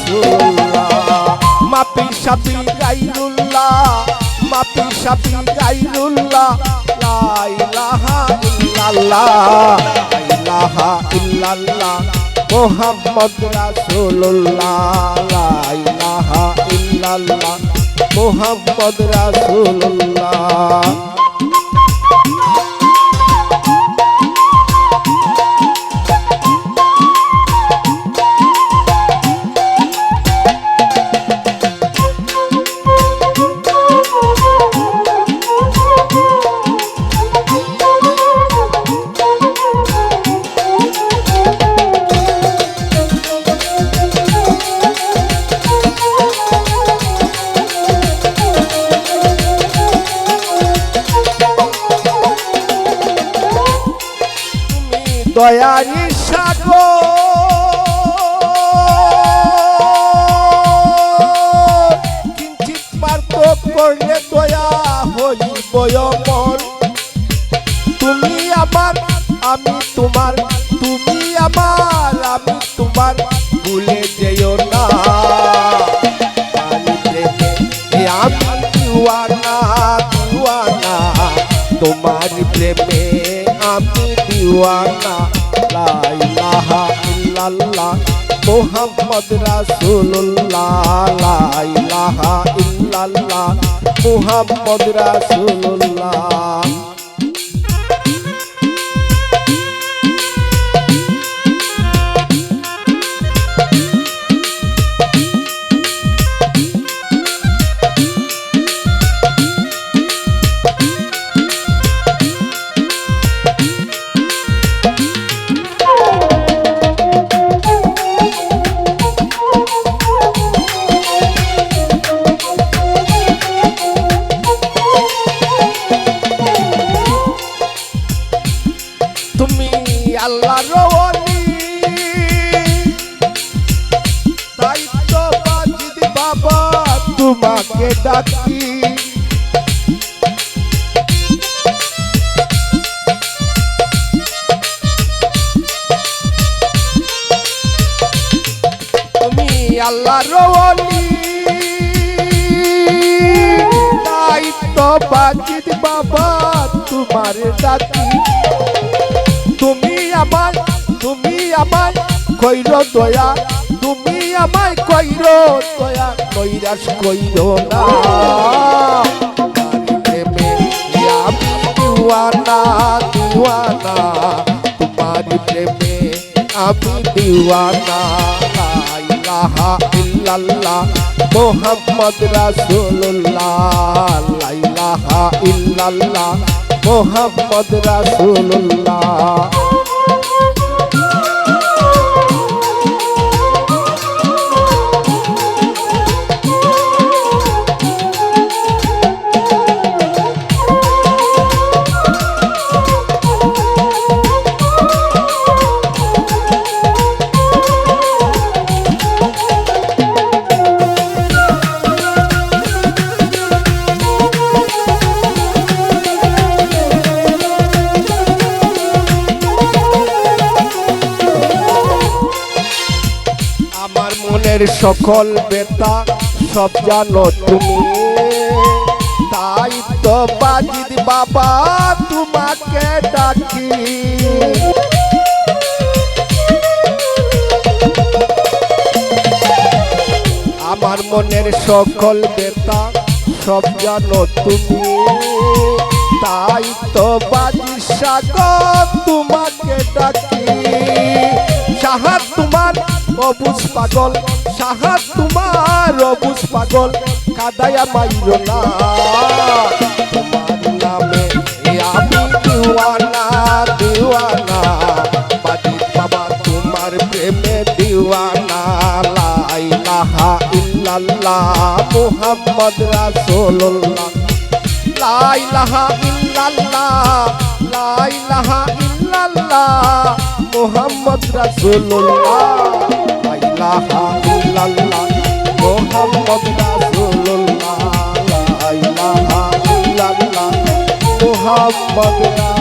রাসূলুল্লাহ মাপি সাপি গায়রুল্লাহ মাপি সাপি গায়রুল্লাহ লা ইলাহা ইল্লাল্লাহ লা ইলাহা ইল্লাল্লাহ মুহাম্মদ রাসূলুল্লাহ লা ইলাহা ইল্লাল্লাহ মুহাম্মদ রাসূলুল্লাহ দয়ারি সাগর কিঞ্চিত পার্থক্য করলে দয়া হইব অমর তুমি আমার আমি তোমার তুমি আমার আমি তোমার ভুলে যেও না আমি দিওয়ানা দিওয়ানা তোমার প্রেমে আমি দিওয়ানা লা ইলাহা ইল্লাল্লাহ মুহাম্মদ রাসূলুল্লাহ লা ইলাহা ইল্লাল্লাহ মুহাম্মদ রাসূলুল্লাহ আল্লাহর ওলি তাই তো বাজিদ বাবা তোমাকে ডাকি তুমি আল্লাহর ওলি তাই তো বাজিদ বাবা তোমার ডাকি তুমি আমায় কইর দয়া তুমি আমায় কইর দয়া কইরাস কইর না প্রেমে আমি দিওয়ানা দিওয়ানা তোমার প্রেমে আমি দিওয়ানা লা ইলাহা ইল্লাল্লাহ মুহাম্মদ রাসূলুল্লাহ লা ইলাহা ইল্লাল্লাহ মুহাম্মদ রাসূলুল্লাহ সকল বেতা সব জানো তুমি তাই তো বাজিদ বাবা তোমাকে ডাকি আমার মনের সকল বেতা সব জানো তুমি তাই তো বাজিদ সাগর তোমাকে ডাকি সাহার তোমার অবুজ পাগল সাহার তোমার অবুজ পাগল কাদায়া মাইরো না তোমার নামে আমি দিওয়ানা দিওয়ানা বাজিদ বাবা তোমার প্রেমে দিওয়ানা লা ইলাহা ইল্লাল্লাহ মুহাম্মদ রাসূলুল্লাহ লা ইলাহা ইল্লাল্লাহ লা ইলাহা ইল্লাল্লাহ মুহাম্মদ রাসূলুল্লাহ লা ইলাহা ইল্লাল্লাহ মুহাম্মদ রাসূলুল্লাহ লা ইলাহা ইল্লাল্লাহ মুহাম্মদ